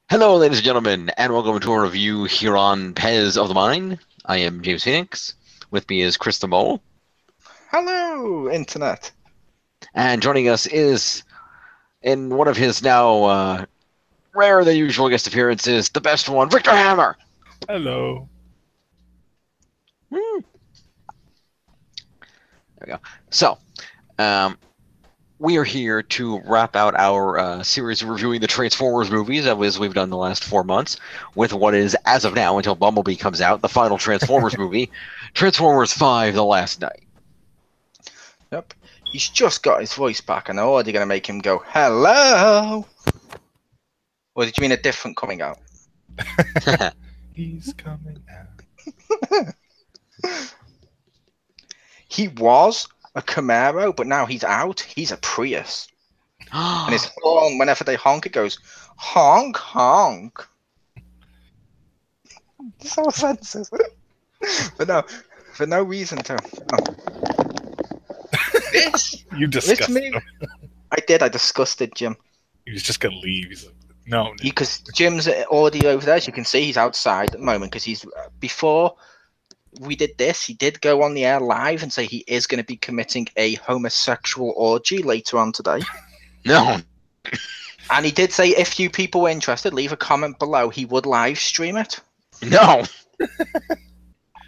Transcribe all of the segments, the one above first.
Hello, ladies and gentlemen, and welcome to a review here on Pez of the Mind. I am James Phoenix. With me is Chriz the Mole. Hello, Internet. And joining us is, in one of his now rarer than usual guest appearances, the best one, Richter Hammer. Hello. There we go. So, we are here to wrap out our series of reviewing the Transformers movies, as we've done the last 4 months, with what is, as of now, until Bumblebee comes out, the final Transformers movie, Transformers 5: The Last Night. Yep. He's just got his voice back, and I'm already going to make him go, hello! Or did you mean a different coming out? He's coming out. He was a Camaro, but now he's out. He's a Prius. And his horn, whenever they honk, it goes, honk, honk. So offensive. But no, for no reason to. You disgusted me. him. I disgusted Jim. He was just going to leave. He's like, no. Because Jim's already over there, as you can see, he's outside at the moment, because he's, before we did this, he did go on the air live and say he is going to be committing a homosexual orgy later on today. No. And he did say if you people were interested, leave a comment below. He would live stream it. No.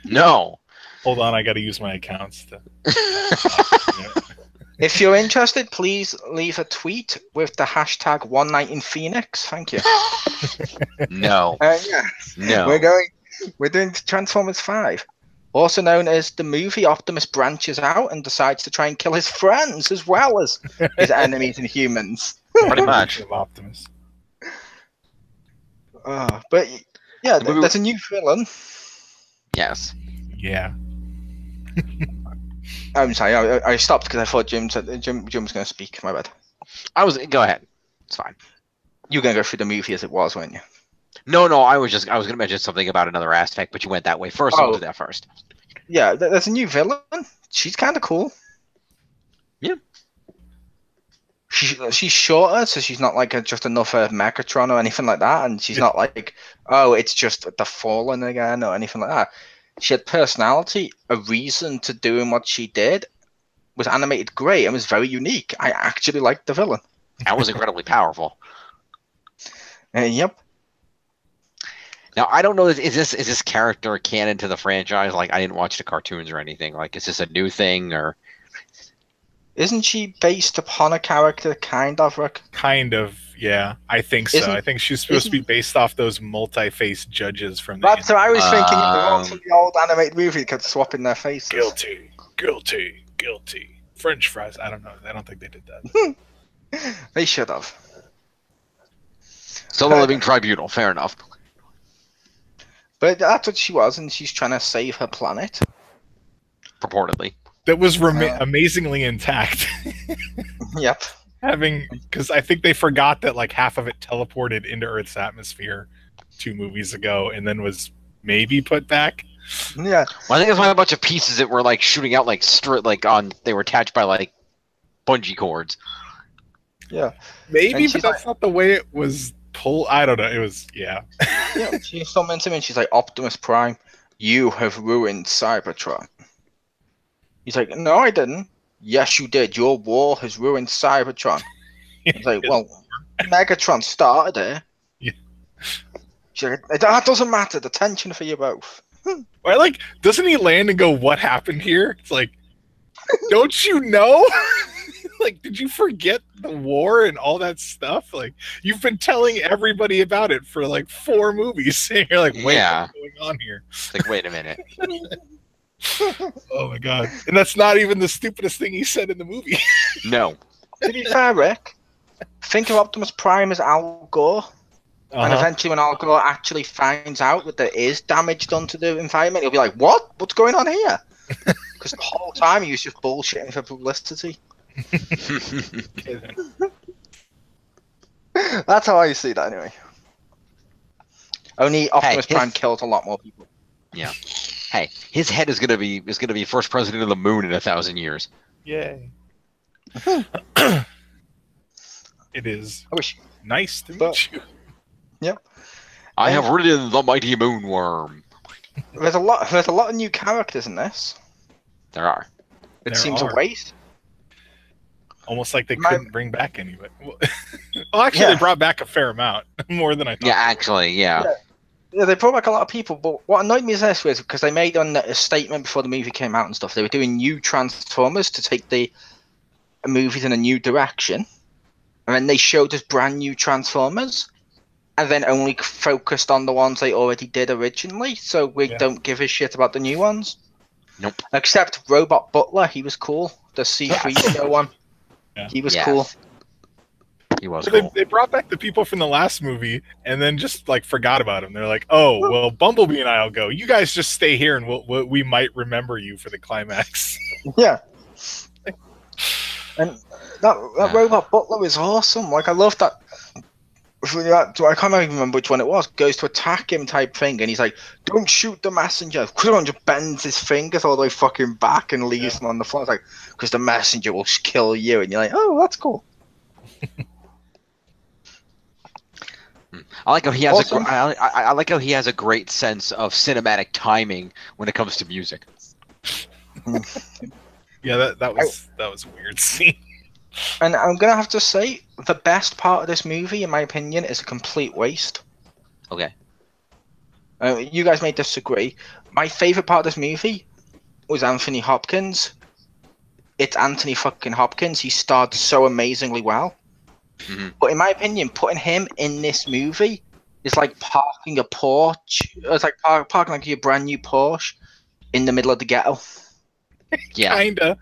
No. Hold on, I got to use my accounts. If you're interested, please leave a tweet with the hashtag One Night in Phoenix. Thank you. No. Yeah. No. We're doing Transformers 5. Also known as the movie, Optimus branches out and decides to try and kill his friends as well as his enemies and humans. Pretty much. Of Optimus. But yeah, there's a new villain. Yes. Yeah. I'm sorry, I stopped because I thought Jim was going to speak. My bad. Go ahead. It's fine. You were going to go through the movie as it was, weren't you? No, I was going to mention something about another aspect, but you went that way first. So we'll do that first. Yeah, there's a new villain. She's kind of cool. Yeah. She's shorter, so she's not like just another Megatron or anything like that, and she's not like, oh, it's just the Fallen again or anything like that. She had personality, a reason to doing what she did, was animated great, and was very unique. I actually liked the villain. That was incredibly powerful. Yep. Now, I don't know, is this character canon to the franchise? Like, I didn't watch the cartoons or anything. Like, is this a new thing, or? Isn't she based upon a character, kind of, Rick? Kind of, yeah. I think so. I think she's supposed to be based off those multi-faced judges from the... That's what I was thinking. From the old animated movie, kept swapping their faces. Guilty, guilty, guilty. French fries. I don't know. I don't think they did that. They should have. Still the living tribunal. Fair enough. But that's what she was, and she's trying to save her planet. Purportedly. That was amazingly intact. Yep. Because I think they forgot that like half of it teleported into Earth's atmosphere 2 movies ago, and then was maybe put back. Yeah. Well, I think it's like a bunch of pieces that were like shooting out like they were attached by like bungee cords. Yeah. Maybe, but that's not the way it was pulled. I don't know. It was, yeah. Yeah, she's so into me, and she's like, Optimus Prime, you have ruined Cybertron. He's like, no, I didn't. Yes, you did. Your war has ruined Cybertron. He's like, well, Megatron started it. Yeah. She's like, that doesn't matter. The tension for you both. Well, like, doesn't he land and go, what happened here? It's like, don't you know? Like, did you forget the war and all that stuff? Like, you've been telling everybody about it for like 4 movies. And you're like, wait, what's going on here? It's like, wait a minute. Oh my god. And that's not even the stupidest thing he said in the movie. No. To be fair, Rick, think of Optimus Prime as Al Gore. And eventually when Al Gore actually finds out that there is damage done to the environment, he'll be like, what? What's going on here? Because the whole time he was just bullshitting for publicity. That's how I see that anyway. Only Optimus Prime killed a lot more people. Yeah. Hey, his head is gonna be first president of the moon in 1,000 years. Yay. It is I wish nice to meet you. Yep. I have ridden the mighty moonworm. There's a lot of new characters in this. There are. It There seems are. a waste. Almost like they couldn't bring back anybody. Well, actually, they brought back a fair amount, more than I thought. Yeah, actually, yeah. Yeah, they brought back a lot of people, but what annoyed me is this was because they made a statement before the movie came out and stuff. They were doing new Transformers to take the movies in a new direction, and then they showed us brand new Transformers, and then only focused on the ones they already did originally. So we don't give a shit about the new ones. Nope. Except Robot Butler, he was cool. The C3PO one, he was cool. He was So cool. they brought back the people from the last movie and then just like forgot about him. They're like, "Oh, well, Bumblebee and I'll go. You guys just stay here, and we might remember you for the climax." Yeah. And that Robot Butler is awesome. Like, I love that. I can't even remember which one it was. Goes to attack him type thing, and he's like, "Don't shoot the messenger." Quiron just bends his fingers all the way fucking back and leaves him on the floor. It's like, because the messenger will kill you, and you're like, "Oh, that's cool." I like how he has Awesome. I like how he has a great sense of cinematic timing when it comes to music. Yeah, that was a weird scene. And I'm gonna have to say, the best part of this movie, in my opinion, is a complete waste. Okay. You guys may disagree. My favorite part of this movie was Anthony Hopkins. It's Anthony fucking Hopkins. He starred so amazingly well. Mm-hmm. But in my opinion, putting him in this movie is like parking a Porsche. It's like parking like your brand new Porsche in the middle of the ghetto. Yeah. Kinda.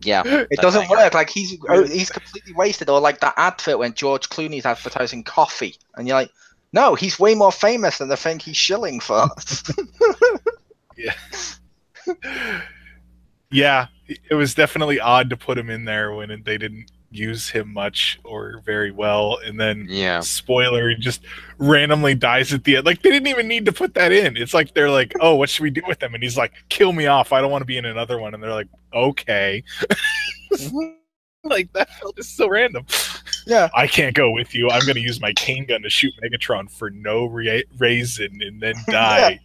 Yeah. It doesn't work. Like he's completely wasted. Or like that advert when George Clooney's advertising coffee, and you're like, no, he's way more famous than the thing he's shilling for. Yeah. Yeah, it was definitely odd to put him in there when they didn't use him much or very well, and then spoiler, he just randomly dies at the end. Like, they didn't even need to put that in. It's like they're like, "Oh, what should we do with him?" And he's like, "Kill me off. I don't want to be in another one." And they're like, "Okay." Like, that felt just so random. Yeah, I can't go with you. I'm going to use my cane gun to shoot Megatron for no reason and then die.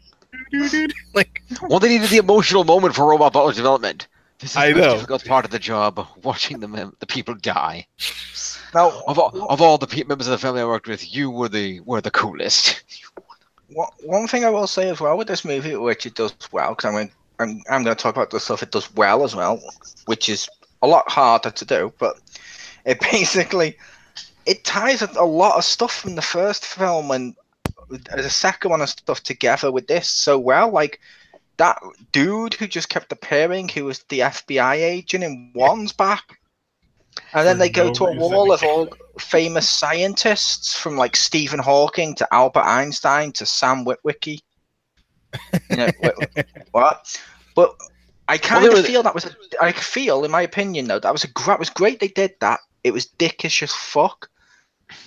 Like, well, they needed the emotional moment for Robot Butler's development. This is I the know. difficult part of the job, watching the people die. Now, Of all the members of the family I worked with, you were the coolest. one thing I will say as well with this movie, which it does well, because I'm going to talk about the stuff it does well as well, which is a lot harder to do, but it basically ties a lot of stuff from the first film and the second one and stuff together with this so well. Like, that dude who just kept appearing, who was the FBI agent in one's back. And then they go to a wall of all famous scientists, from like Stephen Hawking to Albert Einstein to Sam Witwicky. You know, what? But I kind of feel that was I feel, in my opinion, though, that was great. They did that. It was dickish as fuck.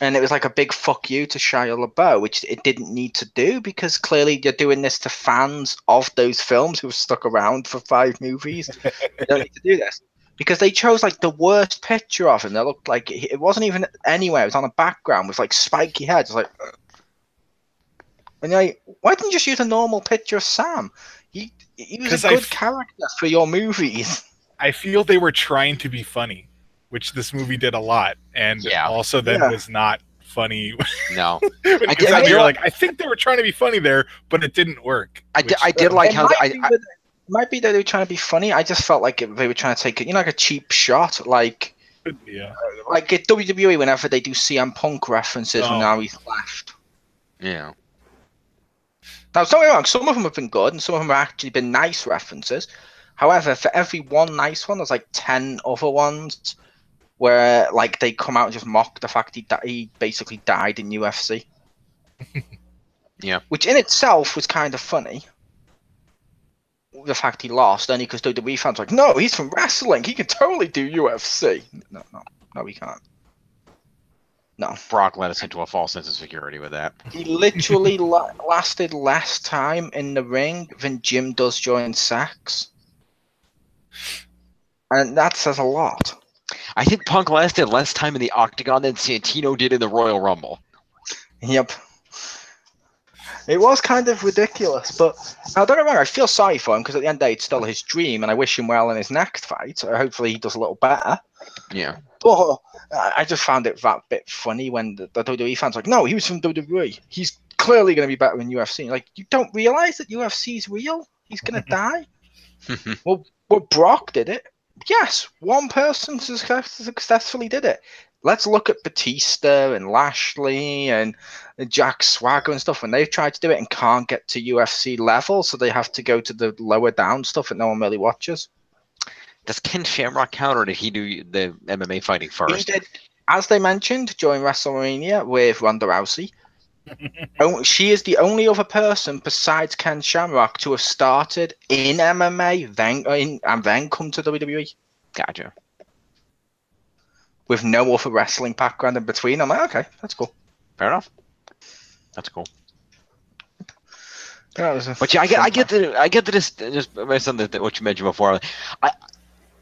And it was like a big fuck you to Shia LaBeouf, which it didn't need to do, because clearly you're doing this to fans of those films who've stuck around for 5 movies. You don't need to do this. Because they chose like the worst picture of him. That looked like it wasn't even anywhere. It was on a background with like spiky heads. Like, and you're like, why didn't you just use a normal picture of Sam? He was a good character for your movies. I feel they were trying to be funny, which this movie did a lot, and also then was not funny. No, you're like, I think they were trying to be funny there, but it didn't work. I did like how it might be that they were trying to be funny. I just felt like they were trying to take it, like a cheap shot, like like at WWE whenever they do CM Punk references when now he's left. Yeah. Now, don't get me wrong, some of them have been good, and some of them have actually been nice references. However, for every one nice one, there's like 10 other ones where like they come out and just mock the fact he basically died in UFC. Yeah. Which in itself was kind of funny. The fact he lost, only because WWE fans were like, no, he's from wrestling. He can totally do UFC. No, he can't. No. Brock led us into a false sense of security with that. He literally lasted less time in the ring than Jim does during sex. And that says a lot. I think Punk lasted less time in the Octagon than Santino did in the Royal Rumble. Yep. It was kind of ridiculous, but now don't get me wrong, I feel sorry for him because at the end of the day, it's still his dream, and I wish him well in his next fight. So hopefully, he does a little better. Yeah. But I just found it that bit funny when the WWE fans were like, no, he was from WWE. He's clearly going to be better in UFC. Like, you don't realize that UFC's real? He's going to die? Well, Brock did it. Yes, one person successfully did it. Let's look at Batista and Lashley and Jack Swagger and stuff when they've tried to do it and can't get to UFC level, so they have to go to the lower down stuff that no one really watches. Does Ken Shamrock count, or did he do the MMA fighting first? He did, as they mentioned during WrestleMania with Ronda Rousey. She is the only other person besides Ken Shamrock to have started in MMA and then come to WWE. Gotcha. With no other wrestling background in between. I'm like, okay, that's cool. Fair enough. That's cool. But yeah, I get that it's just based on what you mentioned before.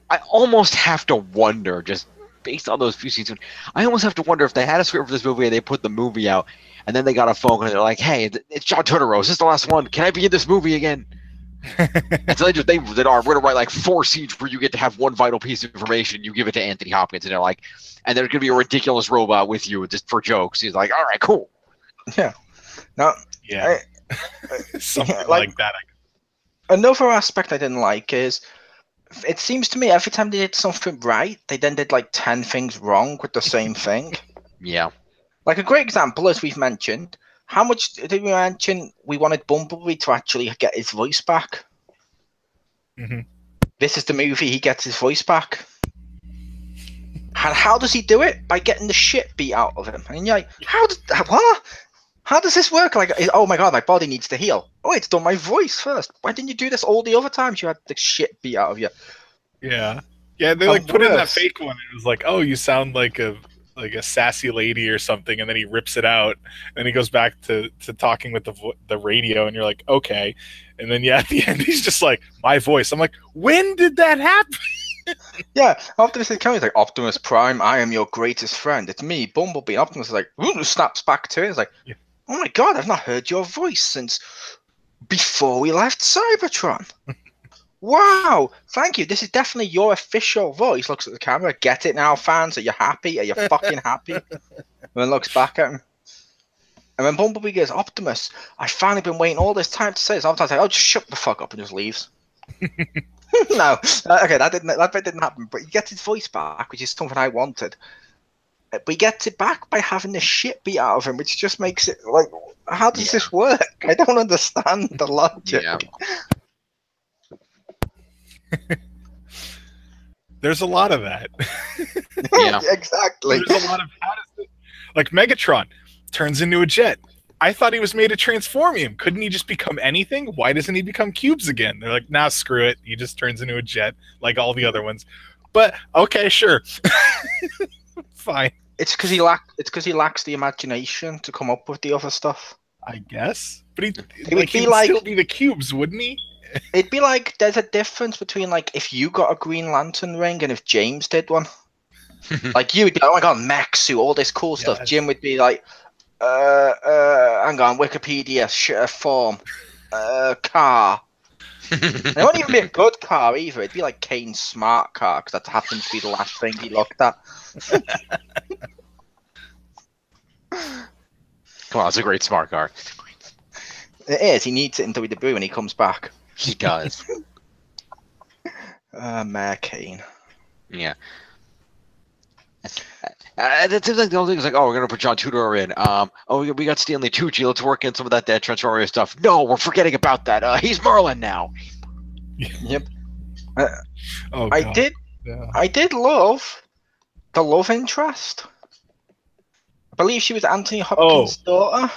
I almost have to wonder, just based on those few scenes, I almost have to wonder if they had a script for this movie and they put the movie out, and then they got a phone and they're like, "Hey, it's John Turturro. Is this the last one? Can I be in this movie again?" And so we're gonna write like 4 scenes where you get to have one vital piece of information. You give it to Anthony Hopkins, and they're like, and there's gonna be a ridiculous robot with you just for jokes. He's like, "All right, cool." Yeah. No. Yeah. Something like that. Another aspect I didn't like is, it seems to me every time they did something right, they then did like 10 things wrong with the same thing. Yeah. Like a great example, as we've mentioned, how much did we mention we wanted Bumblebee to actually get his voice back? Mm-hmm. This is the movie he gets his voice back. And how does he do it? By getting the shit beat out of him. And you're like, what? How does this work? Like, oh my god, my body needs to heal. Oh, it's done my voice first. Why didn't you do this all the other times you had the shit beat out of you? Yeah. Yeah, they like put in that fake one. It was like, oh, you sound like a sassy lady or something, and then he rips it out, and he goes back to talking with the radio, and you're like, okay. And then at the end he's just like, my voice. I'm like, when did that happen? Yeah, Optimus is coming. He's like, Optimus Prime, I am your greatest friend. It's me, Bumblebee. Optimus is like, snaps back to it. It's like, oh my god, I've not heard your voice since before we left Cybertron. Wow, thank you. This is definitely your official voice. Looks at the camera. Get it now, fans? Are you happy? Are you fucking happy? And then looks back at him. And when Bumblebee goes, Optimus, I've finally been waiting all this time to say this. Optimus like, oh, just shut the fuck up, and just leaves. No, okay, that bit didn't happen. But he gets his voice back, which is something I wanted. But he gets it back by having the shit beat out of him, which just makes it like, how does this work? I don't understand the logic. Yeah. There's a lot of that. Yeah, exactly. There's a lot of like Megatron turns into a jet. I thought he was made to transform him. Couldn't he just become anything? Why doesn't he become cubes again? They're like, nah, screw it. He just turns into a jet like all the other ones. But okay, sure. Fine. It's because he lacks the imagination to come up with the other stuff. I guess. But he'd like, still be the cubes, wouldn't he? It'd be like, there's a difference between like if you got a Green Lantern ring and if James did one. Like you would be like, oh my god, mech suit, all this cool stuff. Yes. Jim would be like, hang on, Wikipedia, form, car. It wouldn't even be a good car either. It'd be like Kane's smart car, because that happens to be the last thing he looked at. Come on, it's a great smart car. It is. He needs it in WWE when he comes back. He does. Mayor Kane. Yeah. It seems like the only thing is like, oh, we're gonna put John Turturro in. Oh, we got Stanley Tucci. Let's work in some of that Transformers stuff. No, we're forgetting about that. He's Merlin now. Yep. I did love the love interest. I believe she was Anthony Hopkins' daughter.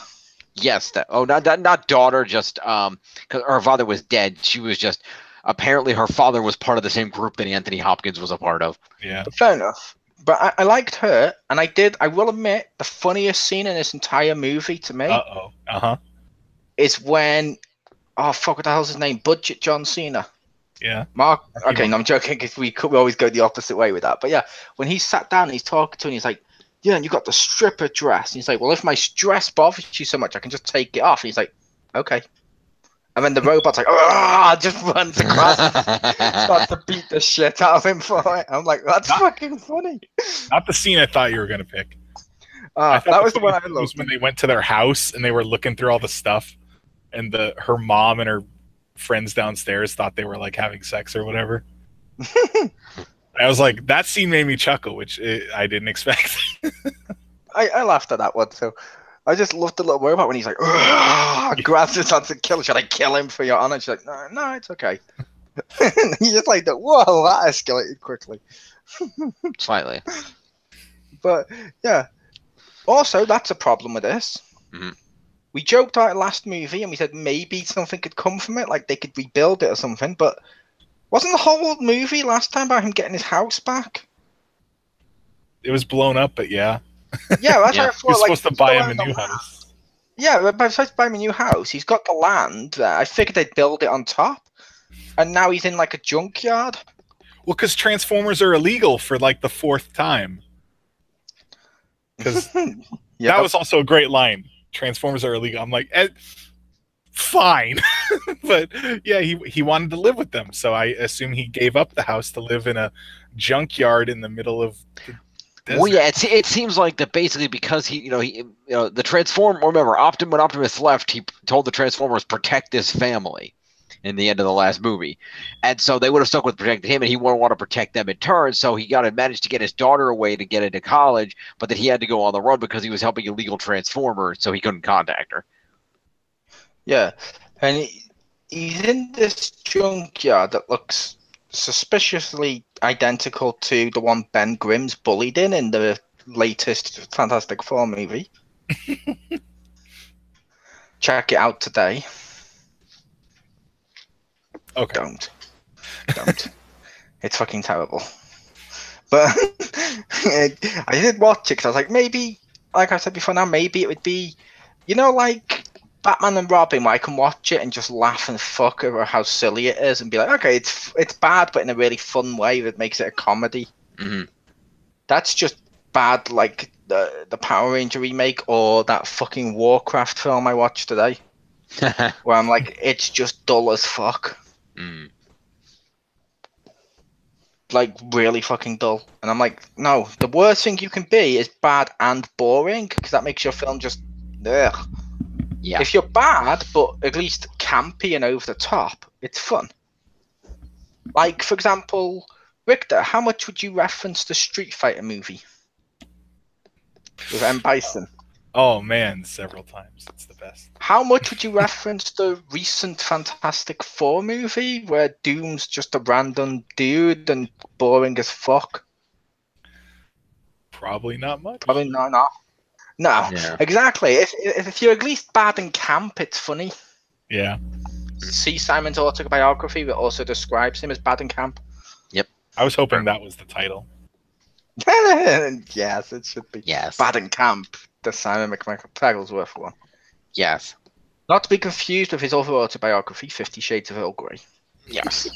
Yes. Not daughter. Just because her father was dead. She was just apparently her father was part of the same group that Anthony Hopkins was a part of. Yeah. Fair enough. But I liked her, and I will admit, the funniest scene in this entire movie to me is when, oh fuck, what the hell's his name? Budget John Cena. Yeah. Mark. Okay, no, I'm joking, because we always go the opposite way with that. But yeah, when he sat down and he's talking to her, and he's like, yeah, and you got the stripper dress. And he's like, well, if my dress bothers you so much, I can just take it off. And he's like, okay. And then the robot's like, oh, just runs across and starts to beat the shit out of him for it. I'm like, that's fucking funny. Not the scene I thought you were going to pick. That was the one I loved. Was when they went to their house and they were looking through all the stuff, and her mom and her friends downstairs thought they were like having sex or whatever. I was like, that scene made me chuckle, which I didn't expect. I laughed at that one too. I just loved the little robot when he's like, grabs it on to kill. Should I kill him for your honor? She's like, no, it's okay. He's just like, whoa, that escalated quickly. Slightly. But yeah. Also, that's a problem with this. Mm-hmm. We joked about it last movie and we said maybe something could come from it, like they could rebuild it or something, but wasn't the whole movie last time about him getting his house back? It was blown up, but yeah. Yeah, that's how I thought. He was supposed to buy him a new house. Yeah, but besides buying him a new house, he's got the land there. I figured they'd build it on top. And now he's in like a junkyard. Well, because Transformers are illegal for like the 4th time. Because that was also a great line. Transformers are illegal. I'm like, fine. But yeah, he wanted to live with them. So I assume he gave up the house to live in a junkyard in the middle of the desert. Well, yeah, it seems like that basically because the Transformer. Remember, when Optimus left, he told the Transformers protect this family. In the end of the last movie, and so they would have stuck with protecting him, and he wouldn't want to protect them in turn. So he managed to get his daughter away to get into college, but then he had to go on the run because he was helping illegal Transformers, so he couldn't contact her. Yeah, and he's in this junkyard that looks suspiciously identical to the one Ben Grimm's bullied in the latest Fantastic Four movie. Check it out today. Okay. Don't. It's fucking terrible. But I did watch it because I was like, maybe, like I said before now, maybe it would be, like Batman and Robin, where I can watch it and just laugh and fuck over how silly it is and be like, okay, it's bad, but in a really fun way that makes it a comedy. Mm-hmm. That's just bad, like the Power Ranger remake or that fucking Warcraft film I watched today, where I'm like, it's just dull as fuck. Mm. Like really fucking dull, and I'm like, no, the worst thing you can be is bad and boring, because that makes your film just ugh. Yeah. If you're bad but at least campy and over the top, it's fun. Like, for example, Richter, how much would you reference the Street Fighter movie with M. Bison? Oh man, several times. It's the best. How much would you reference the recent Fantastic Four movie where Doom's just a random dude and boring as fuck? Probably not much. Probably not. No, Yeah. Exactly. If you're at least bad in camp, it's funny. Yeah. See Simon's autobiography that also describes him as bad in camp. I was hoping that was the title. Yes, it should be. Yes. Bad in camp. The Simon McPegglesworth one. Yes. Not to be confused with his other autobiography, 50 Shades of Earl Grey. Yes.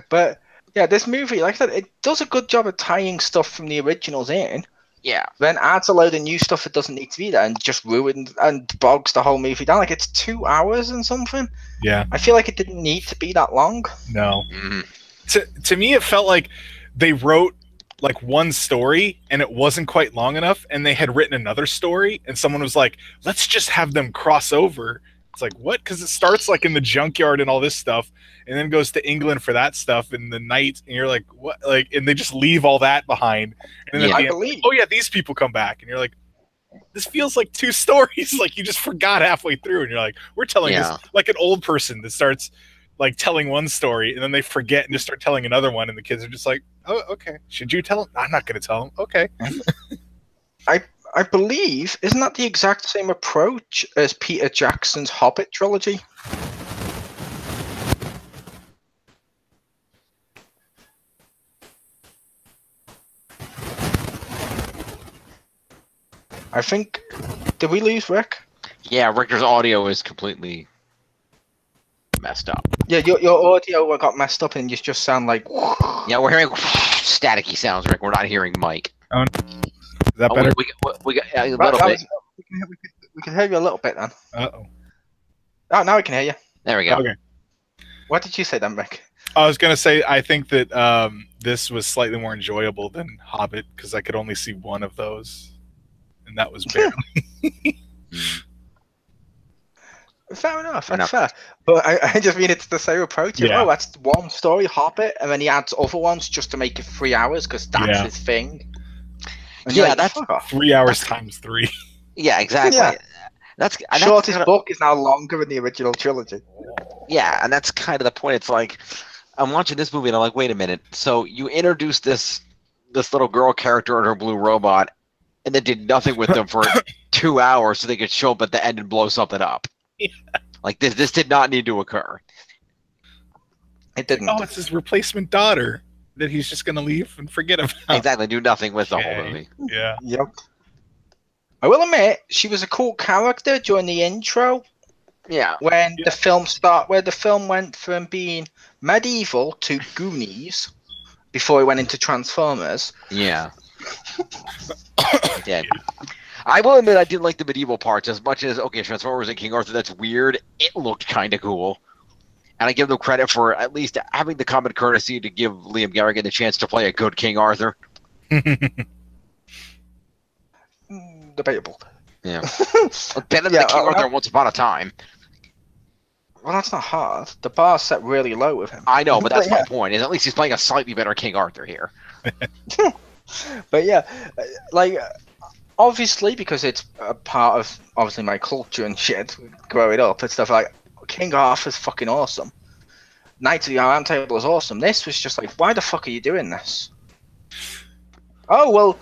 But yeah, this movie, like I said, it does a good job of tying stuff from the originals in. Yeah. Then adds a load of new stuff that doesn't need to be there and just ruins and bogs the whole movie down. Like, it's 2 hours and something. Yeah. I feel like it didn't need to be that long. No. Mm-hmm. To me, it felt like they wrote like one story and it wasn't quite long enough, and they had written another story, and someone was like, let's just have them cross over. It's like, what? Because it starts like in the junkyard and all this stuff, and then goes to England for that stuff in the night, and you're like, what? Like, and they just leave all that behind. And then Yeah. at the end, oh yeah, these people come back, and you're like, this feels like 2 stories. Like, you just forgot halfway through, and you're like, we're telling this like an old person that starts like telling one story, and then they forget and just start telling another one, and the kids are just like, oh, okay. Should you tell them? I'm not going to tell them. Okay. I believe, isn't that the exact same approach as Peter Jackson's Hobbit trilogy? I think. Did we lose Rick? Yeah, Richter's audio is completely messed up. Yeah, your audio got messed up and you just sound like. Yeah, we're hearing staticky sounds, Rick. We're not hearing Mike. Is that better? We got a little bit. We We can hear you a little bit then. Uh-oh. Oh, now we can hear you. There we go. Okay. What did you say then, Rick? I was gonna say I think that this was slightly more enjoyable than Hobbit because I could only see one of those, and that was barely. Fair enough. That's fair. But I just mean it's the same approach. Yeah. Oh, that's one story, Hobbit, and then he adds other ones just to make it 3 hours because that's his thing. And Yeah, like, that's fuck off. 3 hours times 3. Yeah, exactly. Yeah. That's Shortest kinda, book is now longer than the original trilogy. yeah, and that's kind of the point. It's like I'm watching this movie and I'm like, wait a minute. So you introduced this little girl character and her blue robot, and then did nothing with them for 2 hours so they could show up at the end and blow something up. Yeah. Like this did not need to occur. It didn't. Oh, it's his replacement daughter that he's just gonna leave and forget about. Exactly, do nothing with the whole Okay. movie. Yeah. Yep. I will admit, she was a cool character during the intro Yeah. when the film went from being medieval to Goonies before it went into Transformers. Yeah. It did. I will admit I did like the medieval parts as much as Transformers and King Arthur, that's weird. It looked kind of cool. And I give them credit for at least having the common courtesy to give Liam Gallagher the chance to play a good King Arthur. Debatable. Yeah. Better than King Arthur Once Upon a Time. Well, that's not hard. The bar's set really low with him. I know, but that's my point. Is at least he's playing a slightly better King Arthur here. But yeah, like obviously because it's a part of obviously my culture and shit growing up and stuff, like King Arthur's fucking awesome. Knights of the Round Table is awesome. This was just like, why the fuck are you doing this? Oh well,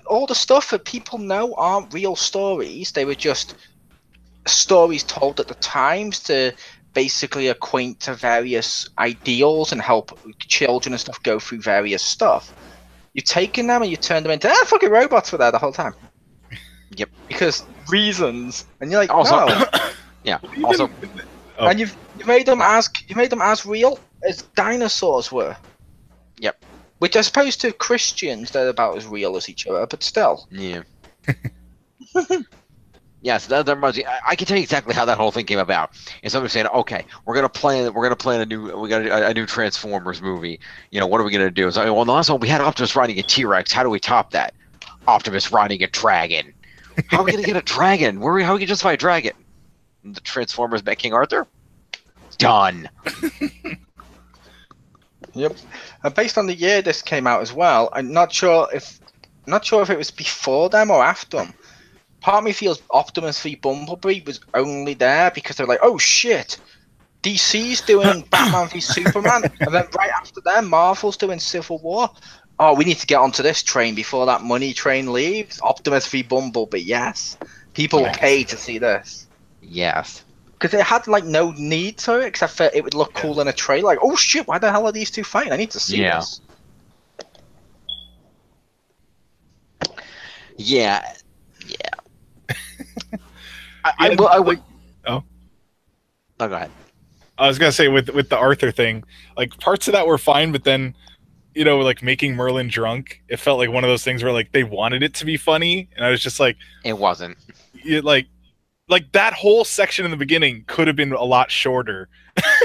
all the stuff that people know aren't real stories. They were just stories told at the times to basically acquaint to various ideals and help children and stuff go through various stuff. You've taken them and you turned them into fucking robots were there the whole time. Yep. Because reasons, and you're like, Also, no. yeah. Also, And you've made them as real as dinosaurs were. Yep. Which I suppose to Christians they're about as real as each other, but still. Yeah. Yes, that reminds me. I can tell you exactly how that whole thing came about. And somebody saying, "Okay, we're gonna plan a new Transformers movie. You know, what are we gonna do?" So, well, the last one we had Optimus riding a T-Rex. How do we top that? Optimus riding a dragon. How are we gonna get a dragon? How are we gonna justify a dragon? The Transformers met King Arthur. Done. Yep. And based on the year this came out as well, I'm not sure if it was before them or after them. Part of me feels Optimus v Bumblebee was only there because they're like, oh shit, DC's doing Batman v Superman, and then right after them, Marvel's doing Civil War. Oh, we need to get onto this train before that money train leaves. Optimus v Bumblebee, yes. People will pay to see this. Yes. Because it had like no need to it, except for it would look cool in a trailer. Like, oh shit, why the hell are these two fighting? I need to see this. Yeah. Yeah. I would. Oh. No, go ahead. I was gonna say with the Arthur thing, like parts of that were fine, but then, you know, like making Merlin drunk, it felt like one of those things where like they wanted it to be funny, and I was just like, it wasn't. Like that whole section in the beginning could have been a lot shorter,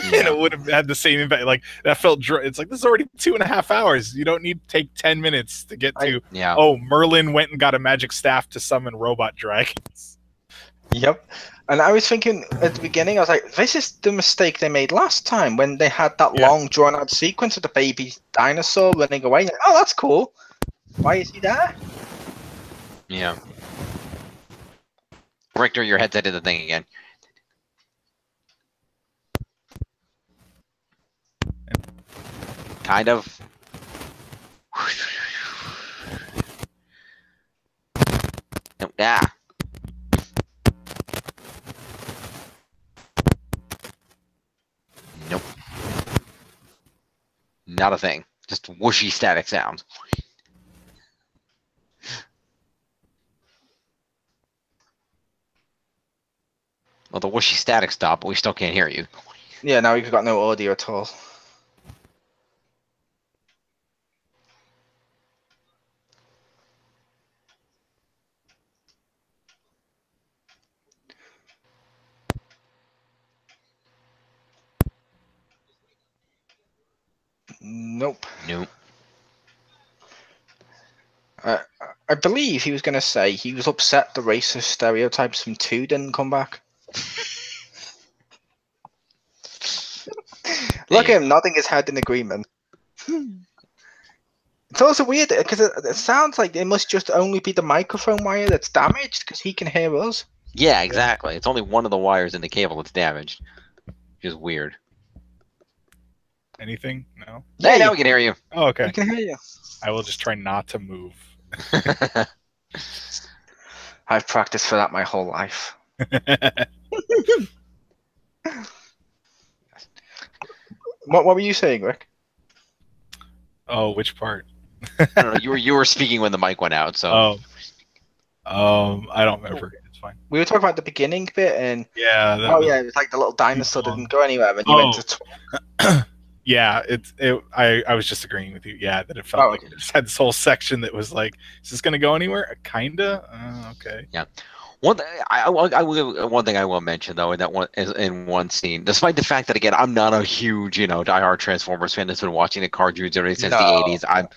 and it would have had the same impact. Like that felt. It's like this is already 2.5 hours. You don't need to take 10 minutes to get to. Yeah. Oh, Merlin went and got a magic staff to summon robot dragons. Yep. And I was thinking at the beginning, I was like, this is the mistake they made last time when they had that long drawn out sequence of the baby dinosaur running away. Like, oh, that's cool. Why is he there? Yeah. Richter, your headset did the thing again. Kind of. Yeah. Nope. Not a thing. Just whooshy static sounds. Well, the whooshy static stopped, but we still can't hear you. Yeah, now we've got no audio at all. I believe he was going to say he was upset the racist stereotypes from 2 didn't come back. Look at him nodding his head in agreement. It's also weird because it sounds like it must just only be the microphone wire that's damaged because he can hear us. Yeah, exactly. It's only one of the wires in the cable that's damaged, which is weird. Anything? No. Hey, now we can hear you. Oh, okay. We can hear you. I will just try not to move. I've practiced for that my whole life. What were you saying, Rick? Oh, which part? I don't know. You were speaking when the mic went out, so. I don't remember. It's fine. We were talking about the beginning bit, and yeah. Yeah, it was like the little dinosaur didn't go anywhere, and you went to talk. Yeah, I was just agreeing with you. Yeah, that it felt like it just had this whole section that was like, is this going to go anywhere? Kinda. Okay. Yeah. One thing I will mention though in one scene, despite the fact that again I'm not a huge diehard Transformers fan that's been watching the cartoons since the '80s. I'm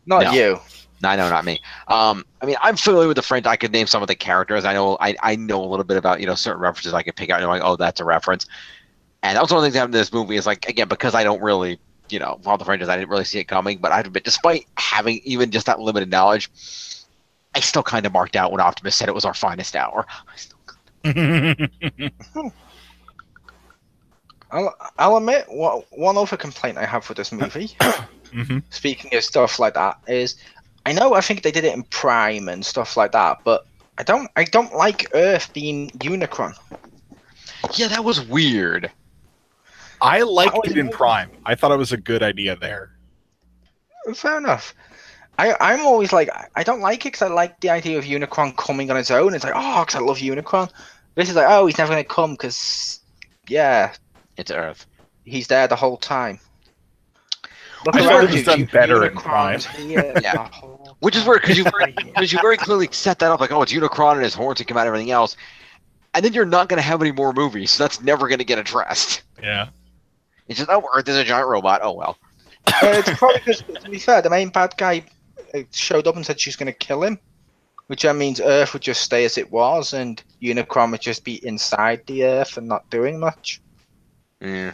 not you. I know, not me. I mean, I'm familiar with the French. I could name some of the characters. I know a little bit about certain references I could pick out. Like, oh, that's a reference. And that was one of the things that happened in this movie is like, again, because I don't really, all the franchise, I didn't really see it coming. But I had to admit, despite having even just that limited knowledge, I still kind of marked out when Optimus said it was our finest hour. I'll admit, one other complaint I have with this movie, speaking of stuff like that, is I think they did it in Prime and stuff like that, but I don't like Earth being Unicron. Yeah, that was weird. I liked it in Prime. I thought it was a good idea there. Fair enough. I'm always like, I don't like it because I like the idea of Unicron coming on his own. It's like, oh, because I love Unicron. This is like, oh, he's never going to come because, yeah. It's Earth. He's there the whole time. I thought it was done better in Prime. Yeah. Which is weird because you very clearly set that up like, oh, it's Unicron and his horns can come out and everything else. And then you're not going to have any more movies, so that's never going to get addressed. Yeah. It's just, oh, Earth is a giant robot. Oh, well. It's probably because, to be fair, the main bad guy showed up and said she's going to kill him, which then means Earth would just stay as it was, and Unicron would just be inside the Earth and not doing much. Yeah.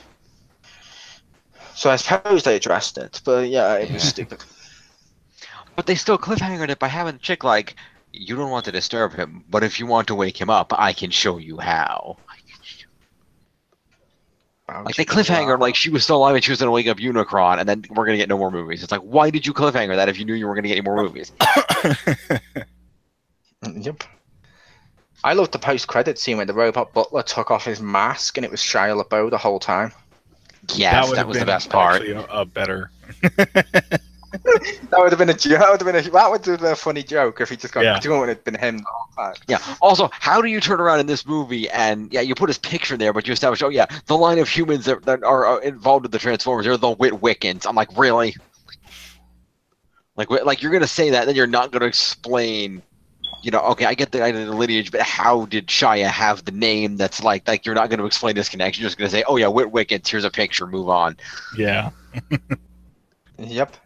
So I suppose they addressed it, but yeah, it was stupid. But they still cliffhangered it by having a chick like, you don't want to disturb him, but if you want to wake him up, I can show you how. Like, they cliffhanger like she was still alive and she was going to wake up Unicron, and then we're going to get no more movies. It's like, why did you cliffhanger that if you knew you were going to get any more movies? Yep. I loved the post-credit scene where the robot butler took off his mask and it was Shia LaBeouf the whole time. Yes, that was the best part. Better. That would have been a funny joke if he just got doing it. It had been him the whole time. Yeah. Also, how do you turn around in this movie and you put his picture there, but you establish, the line of humans that are involved with the Transformers are the Witwickens. I'm like, really? Like you're gonna say that, then you're not gonna explain. Okay, I get the lineage, but how did Shia have the name that's like you're not going to explain this connection. You're just going to say, oh yeah, Witwickens, here's a picture, move on. Yeah. Yep.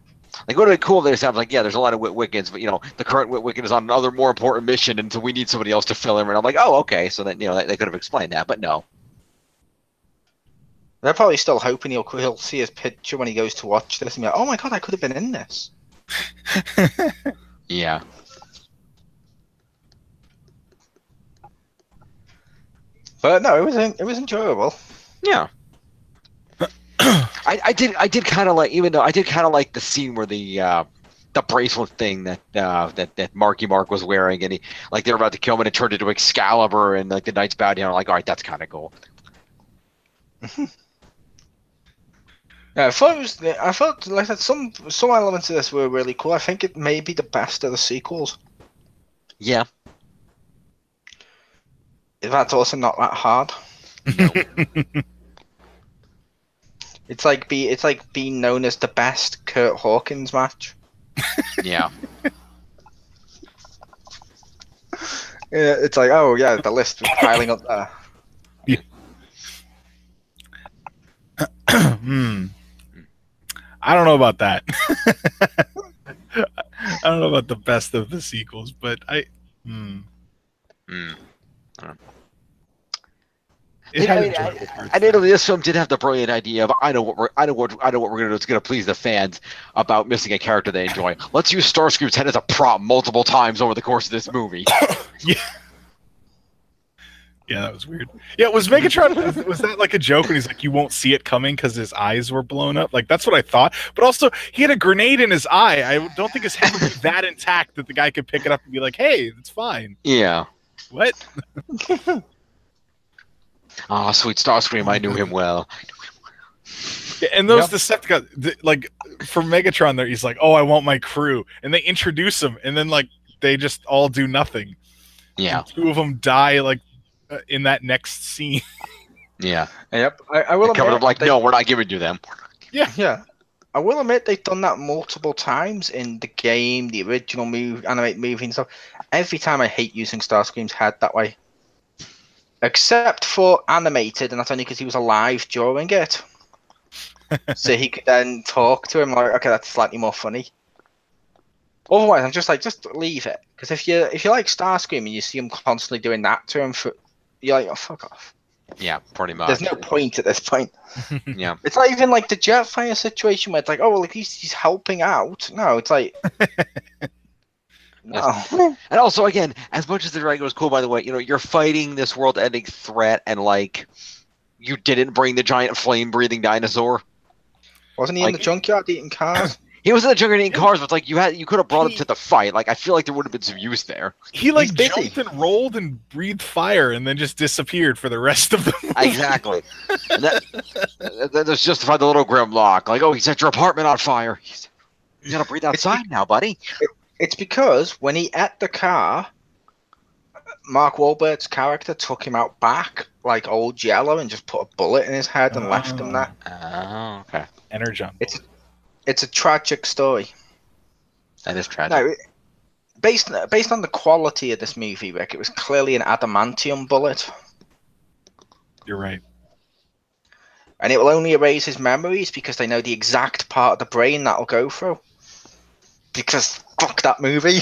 Like, would it be cool if they sound like, there's a lot of Witwickens, but the current Witwicken is on another more important mission, and so we need somebody else to fill in. And I'm like, oh, okay, so then they could have explained that, but no. They're probably still hoping he'll see his picture when he goes to watch this and be like, oh my god, I could have been in this. Yeah. But no, it was enjoyable. Yeah. I did kind of like, even though I did kind of like the scene where the bracelet thing that Marky Mark was wearing, and they were about to kill him and it turned into Excalibur, and the knights bowed down. I'm like, all right, that's kind of cool. Yeah, I felt like that some elements of this were really cool. I think it may be the best of the sequels. Yeah. That's also not that hard. No. It's like being known as the best Kurt Hawkins match. Yeah. Yeah, it's like, oh yeah, the list was piling up there. I don't know about that. I don't know about the best of the sequels, but Mm. it had I mean, enjoyable parts. and this film did have the brilliant idea of I know what we're gonna do. It's gonna please the fans about missing a character they enjoy. Let's use Starscream's head as a prop multiple times over the course of this movie. Yeah. Yeah, that was weird. Yeah, was Megatron, was that like a joke when he's like, you won't see it coming because his eyes were blown up? Like, that's what I thought. But also, he had a grenade in his eye. I don't think his head would be that intact that the guy could pick it up and be like, hey, it's fine. Yeah. What? Oh, sweet Starscream, I knew him well. Yeah, and those Decepticons, like, for Megatron there, he's like, oh, I want my crew. And they introduce him, and then, like, they just all do nothing. Yeah. And two of them die, like, in that next scene. Yeah. Yep. I will Covered admit, up like, no, we're not giving you them. Yeah. I will admit they've done that multiple times in the game, the original animated movie and stuff. Every time I hate using Starscream's head that way. Except for animated, and that's only because he was alive during it. So he could then talk to him like, okay, that's slightly more funny. Otherwise, I'm just like, just leave it. Because if you like Starscream and you see him constantly doing that to him, you're like, oh, fuck off. Yeah, pretty much. There's no point at this point. Yeah. It's not even like the Jetfire situation where it's like, oh, well, at least he's helping out. No, it's like... no. And also, again, as much as the dragon was cool, by the way, you're fighting this world-ending threat, and like, you didn't bring the giant flame-breathing dinosaur. Wasn't he in the junkyard eating cars? He was in the junkyard eating cars, but it's like you could have brought him to the fight. Like, I feel like there would have been some use there. He like jumped and rolled and breathed fire, and then just disappeared for the rest of the movie. Exactly. And that's justified the little Grimlock. Like, oh, he set your apartment on fire. You gotta breathe outside now, buddy. It's because when he ate the car, Mark Wahlberg's character took him out back like old Yellow and just put a bullet in his head and left him there. Oh, okay. Energon. It's a tragic story. That is tragic. No, based on the quality of this movie, Rick, it was clearly an adamantium bullet. You're right. And it will only erase his memories because they know the exact part of the brain that'll go through. Because fuck that movie.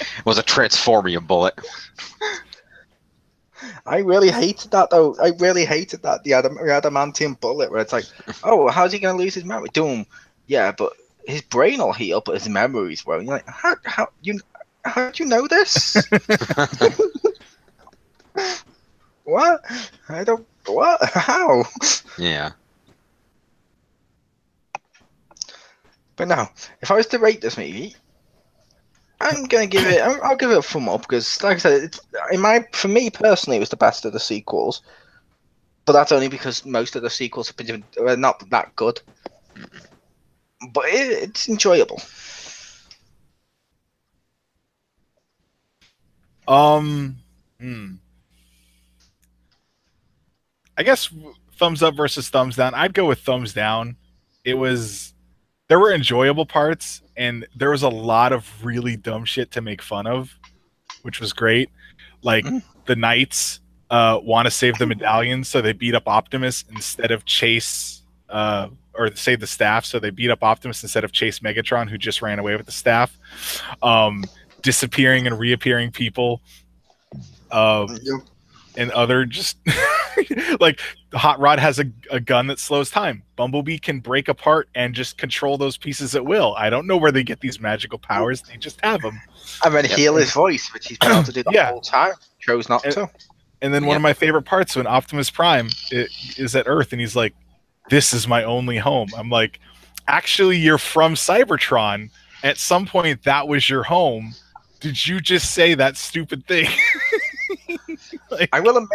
It was a transformium bullet. I really hated that though. I really hated that the adamantium bullet, where it's like, oh, how's he gonna lose his memory? Doom, yeah, but his brain will heal, but his memories won't. You're like, how do you know this? What? I don't. What? How? Yeah. But no, if I was to rate this movie, I'm gonna give it. I'll give it a thumb up because, like I said, for me personally, it was the best of the sequels. But that's only because most of the sequels have been not that good. But it's enjoyable. I guess thumbs up versus thumbs down. I'd go with thumbs down. There were enjoyable parts, and there was a lot of really dumb shit to make fun of, which was great. Like, the Knights want to save the medallions, so they beat up Optimus instead of chase, or save the staff, so they beat up Optimus instead of chase Megatron, who just ran away with the staff. Disappearing and reappearing people. And other just like Hot Rod has a gun that slows time. Bumblebee can break apart and just control those pieces at will. I don't know where they get these magical powers. They just have them. I mean, heal his voice, which he's been able to do the whole time. Chose not to. And then one of my favorite parts when Optimus Prime is at Earth and he's like, "This is my only home." I'm like, actually, you're from Cybertron. At some point, that was your home. Did you just say that stupid thing? Like, I will admit,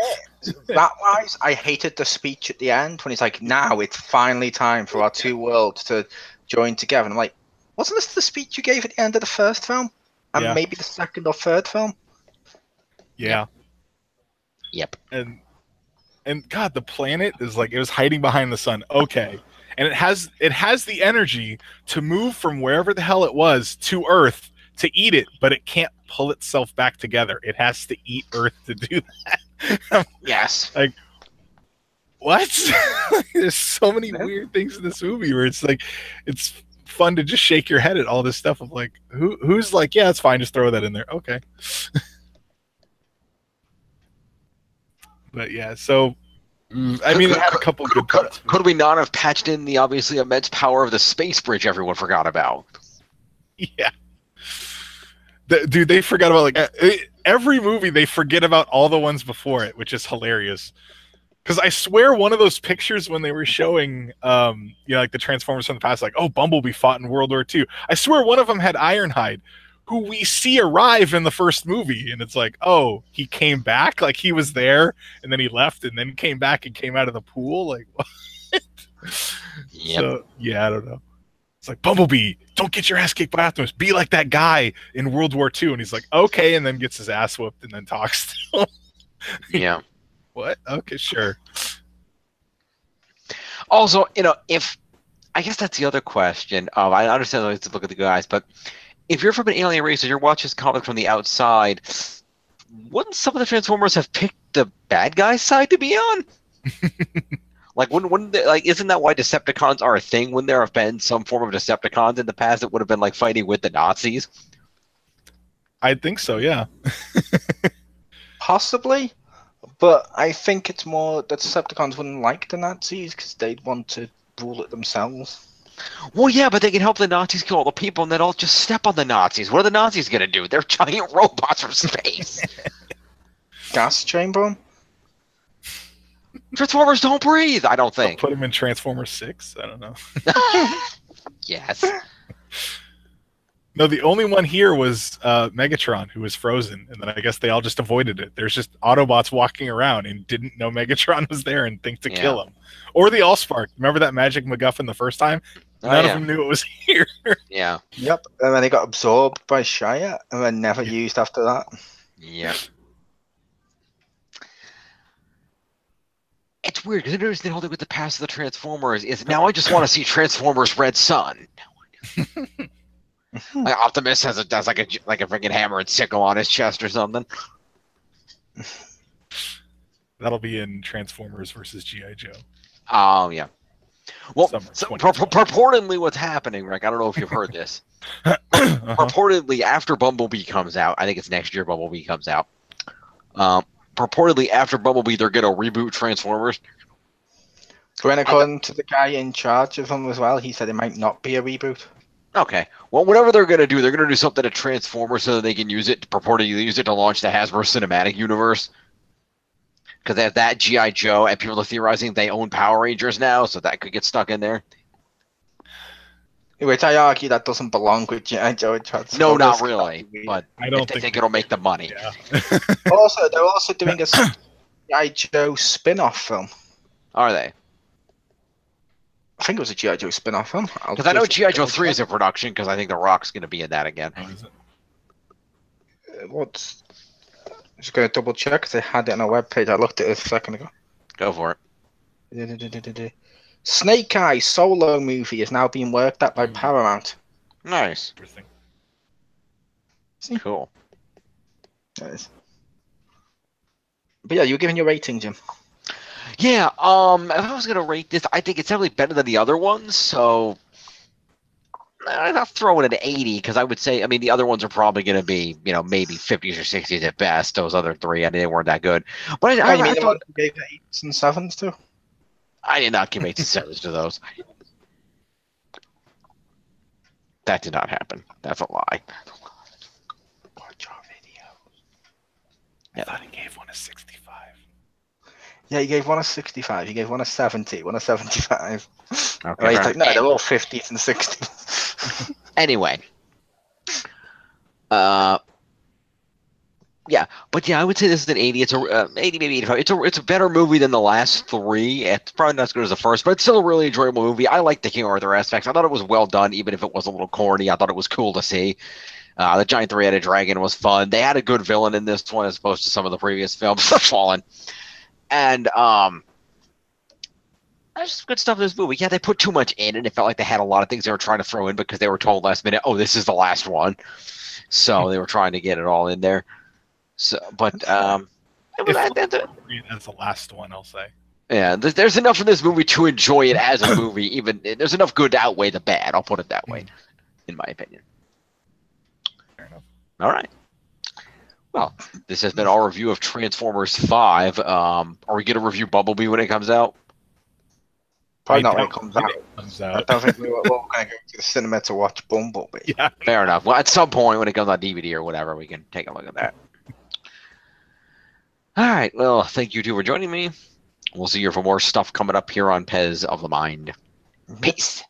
that wise, I hated the speech at the end when he's like, now it's finally time for our two worlds to join together. And I'm like, wasn't this the speech you gave at the end of the first film? And maybe the second or third film? Yeah. Yep. And God, the planet is like, it was hiding behind the sun. Okay. And it has the energy to move from wherever the hell it was to Earth to eat it, but it can't pull itself back together. It has to eat Earth to do that. Yes. Like, what? There's so many weird things in this movie where it's like, it's fun to just shake your head at all this stuff of like, who's like, yeah, it's fine, just throw that in there. Okay. But yeah, so I mean, it had a couple good parts. Could we not have patched in the obviously immense power of the space bridge everyone forgot about? Yeah. Dude, they forgot about like every movie. They forget about all the ones before it, which is hilarious. Because I swear one of those pictures when they were showing, like the Transformers from the past, like, oh, Bumblebee fought in World War II. I swear one of them had Ironhide, who we see arrive in the first movie, and it's like, oh, he came back, like he was there, and then he left, and then came back and came out of the pool, like what? Yep. So yeah, I don't know. It's like, Bumblebee, don't get your ass kicked by Optimus. Be like that guy in World War II, and he's like, okay, and then gets his ass whooped, and then talks to him. Yeah. What? Okay, sure. Also, if I guess that's the other question. I understand I have to look at the guys, but if you're from an alien race and you're watching this comic from the outside, wouldn't some of the Transformers have picked the bad guy's side to be on? Like, wouldn't they, like, isn't that why Decepticons are a thing? Wouldn't there have been some form of Decepticons in the past that would have been like fighting with the Nazis? I think so, yeah. Possibly. But I think it's more that Decepticons wouldn't like the Nazis because they'd want to rule it themselves. Well, yeah, but they can help the Nazis kill all the people, and then I'll just step on the Nazis. What are the Nazis going to do? They're giant robots from space. Gas chamber 'em? Transformers don't breathe, I don't think. Put him in Transformers 6? I don't know. Yes. No, the only one here was Megatron, who was frozen, and then I guess they all just avoided it. There's just Autobots walking around and didn't know Megatron was there and think to kill him. Or the Allspark. Remember that magic MacGuffin the first time? None of them knew it was here. Yeah. Yep. And then they got absorbed by Shia and then never used after that. Yep. It's weird because the whole thing with the past of the Transformers is now I just want to see Transformers Red Sun. Like Optimus has like a freaking hammer and sickle on his chest or something. That'll be in Transformers versus G.I. Joe. Oh yeah. Well, so purportedly, what's happening, Rick? I don't know if you've heard this. Purportedly, after Bumblebee comes out, I think it's next year. Bumblebee comes out. Purportedly, after Bumblebee, they're gonna reboot Transformers. When according to the guy in charge of them as well, he said it might not be a reboot. Okay. Well, whatever they're going to do, they're going to do something to Transformers so that they can use it, purportedly use it to launch the Hasbro Cinematic Universe. Because they have that, G.I. Joe, and people are theorizing they own Power Rangers now, so that could get stuck in there. Which I argue that doesn't belong with G.I. Joe. No, not really. But I don't think it'll make the money. Yeah. They're also doing a G.I. Joe spin-off film. Are they? I think it was a G.I. Joe spin-off film. Because I know G.I. Joe 3 is in production, because I think The Rock's going to be in that again. What's... I'm just going to double check, because they had it on a webpage. I looked at it a second ago. Go for it. Snake Eye solo movie is now being worked at by Paramount. Nice. See? Cool. Nice. But yeah, you're giving your rating, Jim. Yeah, if I was going to rate this, I think it's definitely better than the other ones, so I'm not throwing it at 80, because I would say, I mean, the other ones are probably going to be, maybe 50s or 60s at best, those other three, they weren't that good. But I thought... You gave 8s and 7s to? I did not give 8s and 7s to those. That did not happen. That's a lie. Watch our videos. I thought he gave one a 65. Yeah, you gave one a 65. You gave one a 70. One a 75. Okay. Right, like, no, they're all 50s and 60s. Anyway. Yeah, but yeah, I would say this is an 80. It's a 80, maybe 85. It's a better movie than the last three. It's probably not as good as the first, but it's still a really enjoyable movie. I like the King Arthur aspects. I thought it was well done, even if it was a little corny. I thought it was cool to see. The giant three-headed dragon was fun. They had a good villain in this one as opposed to some of the previous films. The Fallen. And there's just good stuff in this movie. Yeah, they put too much in, and it felt like they had a lot of things they were trying to throw in because they were told last minute, oh, this is the last one. So they were trying to get it all in there. So, but that's the last one, I'll say. Yeah, there's enough in this movie to enjoy it as a movie. Even there's enough good to outweigh the bad. I'll put it that way, in my opinion. Fair enough. All right. Well, this has been our review of Transformers 5. Are we going to review Bumblebee when it comes out? Probably not when doubt it comes when out. it comes I out. don't think we're going to go to the cinema to watch Bumblebee. Yeah. Fair enough. Well, at some point when it comes on DVD or whatever, we can take a look at that. All right. Well, thank you two for joining me. We'll see you for more stuff coming up here on Pez of the Mind. Peace.